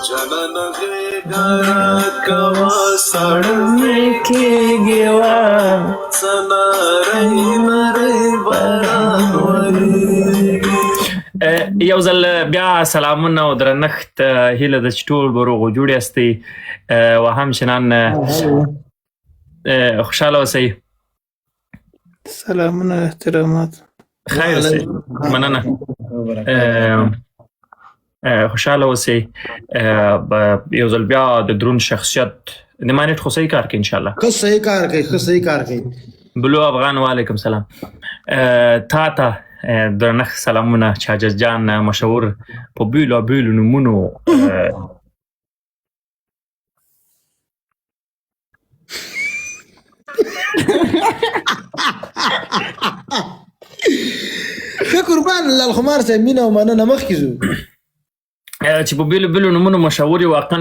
चलन غیګر کوا سړې کېږي سنارې نرې باران ورېږي. یو ځل بیا سلامونه او درنښت هیله ده چې ټول به روغ و جوړ یاستئ و همچنان خوشحاله اوسئ. سلامونه احترامات. خیر اوسئ. مننه. خوشحاله اوسئ. یو ځل بیا د درون شخصیت د مانیټ خو صحیح کار کوي انشاءالله. ښه صحیح کار کوي ښه صحیح کار کوي. بلو افغان وعلیکم سلام. تا ته درنښت سلامونه چې حاجت جان مشهور په بیلو بیلو نومونو ښه قربان الله الخمار صاحب مینه او مننه مخکې ځو چې په بیلو بیلو نومونو مشهور یې واقعا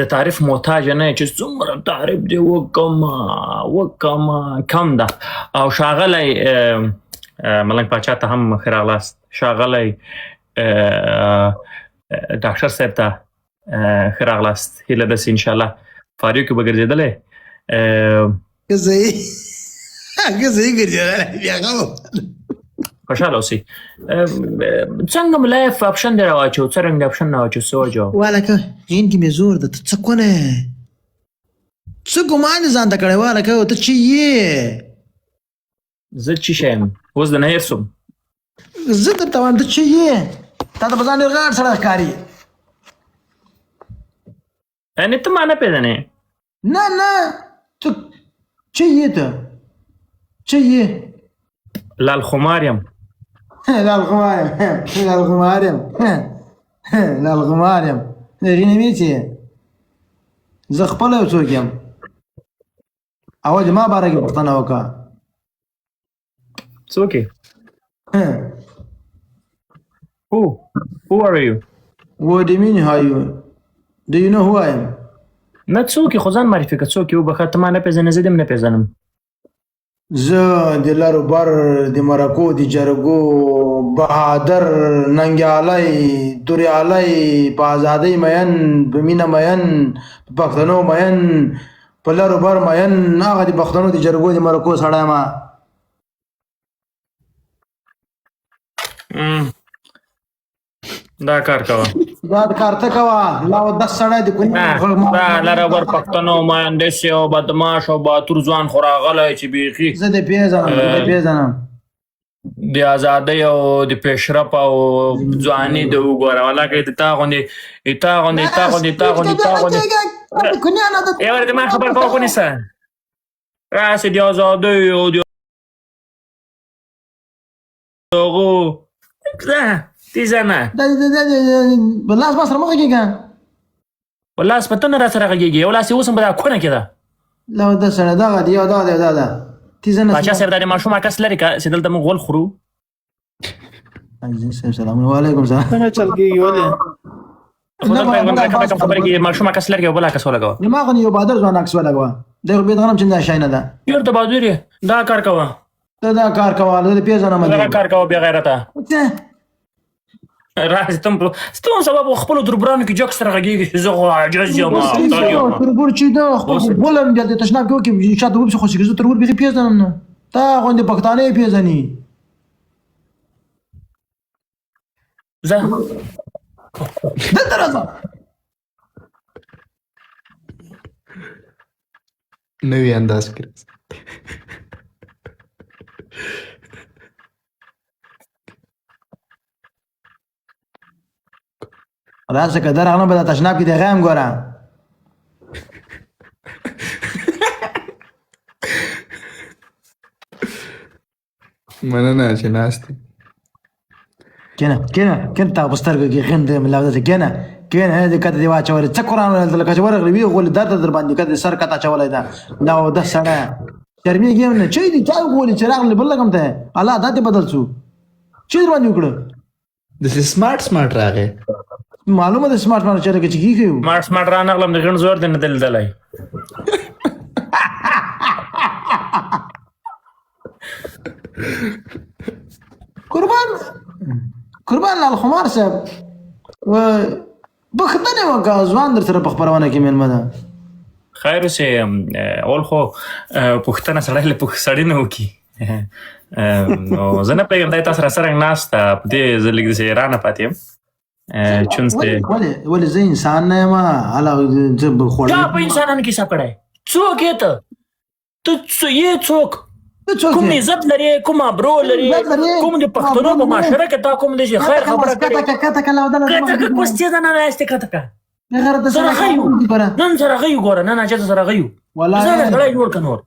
د تعریف محتاج نه چې څومره تعریف دی وکمه کم ده. او ښاغلی ملنګ پاچا ته هم ښه راغلاست. ښاغلی ډاکټر صاحب ته ښه راغلاست. هیله ده چې انشاءالله فاریو کې به ګرځېدلی ښه صحیح ګرځېدلی بیا غو خوشحاله اوسئ. څنګه مو لایف اپشن دی راواچو څه رنګ اپشن راواچو څه وجه والکه غین کې مې زور ده ته څه کونه څه ګمان ځان ته کړی والکه ته چې یې زه چې شی یم اوس د نه هېر شوم. زه درته وایم ته چې یې تا ته په ځان ډېر غاټ سړی ښکاري. یعنې ته ما نه پېژنې؟ نه ته چې یې ته چې یې لال خمار یم. لال خمار یم رینه مې چې زه خپله یو څوک یم او د ما باره کې پوښتنه وکړه. څوک یې؟ Who are you? What do you mean how you? Do you know who I am? نه څوک یې خو ځان معرفي کړه. څوک یې وبخښه ته ما نه پېژنې زه دې هم نه پېژنم. زه د لر و بر د مرکو د جرګو بهادر ننګیالی توریالی په ازادۍ مین په مینه مین په پښتنو مین په لر و بر مین هغه د پښتنو د جرګو د مرکو سړی ما. دا کار کوه ته کوه لا دس سړی د دا لر و بر پښتنو مهندس او بدماش او باتور ځوان خو راغلی چې بیخي زه دې پېژنم د ازادۍ او د پیشرف او ځواني د وګوره ولاکه د تا غوندې یو د ما خبر کوه ونیسه راسې د ازادۍ او د هغو تیزه نه په لاس ما سره مه غږېږه په لاس په ته نه را سره غږېږي یو لاس یې اوس هم په دا کونه کې ده. لا ده سړی دغه دی یو دا ده تیزه نه باچا صاحب دا د ماشوم عکس لرې که چې دلته موږ غول خورو. صاحب سلام علیکم سلام څنګه چل کېږي ولې خبرې کې ماشوم عکس لرې او بل عکس ولګوه. ما خو یو بهادر ځوان عکس ولګوه دی خو بېدغنم چې دا شی نه ده ډېر ته بهادر یې دا کار کوه ته دا کار کوه زه دې پېژنم دغه کار کوه بې غیرته راځي ته هم سبا په خپلو تربورانو کې جک سره غږېږي چې زه خو عاجز یم تربور چې ده خپل بوله د تشناب کې وکړي شاته وپسې خوشي کړي زه تربور بېخي پېژنم نه تا غوندې پښتانه یې پېژني زه دلته راځه نوی انداز کې راځه که در راغلم به دا تشناب کې د هغه هم ګوره مننه چې ناست یې. کېنه تا په سترګو کې غند ملا ده کېنه دې کته دې واچولې څه قرآن ویل لکه چې ورغلی وي غولې درته در باندې کته سر کته اچولی ده دا ده سړی شرمېږي هم نه چی دي چا وګولې چې راغلی بل لګم ته الله دا دې بدل شو چی در باندې وکړه داسې سمارټ راغی معلومه ده سمارټ چېرې کې چې کېږي سمارټ رانغلم د غڼ زور دی نه دی لیدلی قربان لال خمار صاحب بخښنه وکړه ځوان در سره په خپرونه کې مېلمه ده خیر اوسې اول خو پوښتنه سړی له سړي نه وکړي نو زه نه پوهېږم دی تاسو را سره ناسته په دې زه لږ داسې حیرانه پاتې یم چون ولې زه انسان نه یم هله زه به چا خوړل په انسانانو کې څه کړی څوک یې ته یې څوک کوم عزت لري کوم ابرو لري کوم د پښتنو په معاشره کې تا کوم دې خیر خبره کړې کته کوستې ده نه راستې کته کا سره غيو نن سره غيو ګوره نن اجازه سره غيو والله زه سره جوړ کنور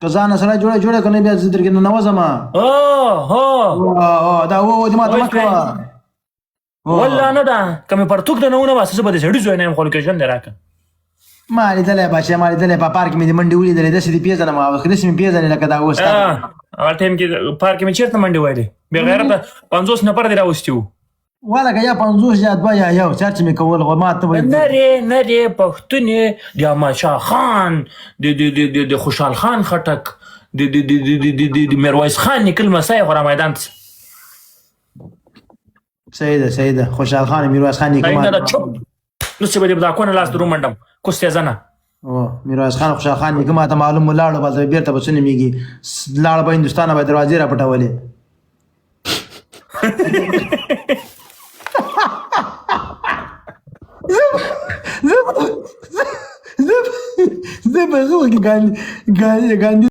که ځان سره جوړه کنه بیا زه درګ نه نوځم دا و دې ما ته مکوا والله نه دا کوم پرتوک د نهونه واسه به دې سړی زوی نه خلکشن دراکه ما لیدلې بچا ما لیدلې په پارک مې د منډي ولیدلې د سې پیژنه ما وخت د سې پیژنه لکه دا اوس هغه ټیم کې پارک مې چیرته منډي وایلې به غیرت 50 نفر دی راوستیو ولا که یا 50 یا 2 یا یو چارچ مې کول غو ما ته وایي نری پښتونې د احمدشاه خان د خوشحال خان خټک د میرویس خان نکل مسای غره میدان سیده خوشحال خان میرویس خان نکل نه دا چوپ نو څه به دا کو نه لاس درو منډم کوستې زنه میرویس خان خوشحال خان نکل ما ته معلوم ولاړو بل بیرته بسونه میږي لاړ به هندستان به دروازې را پټولې زه به غوږ ګاندي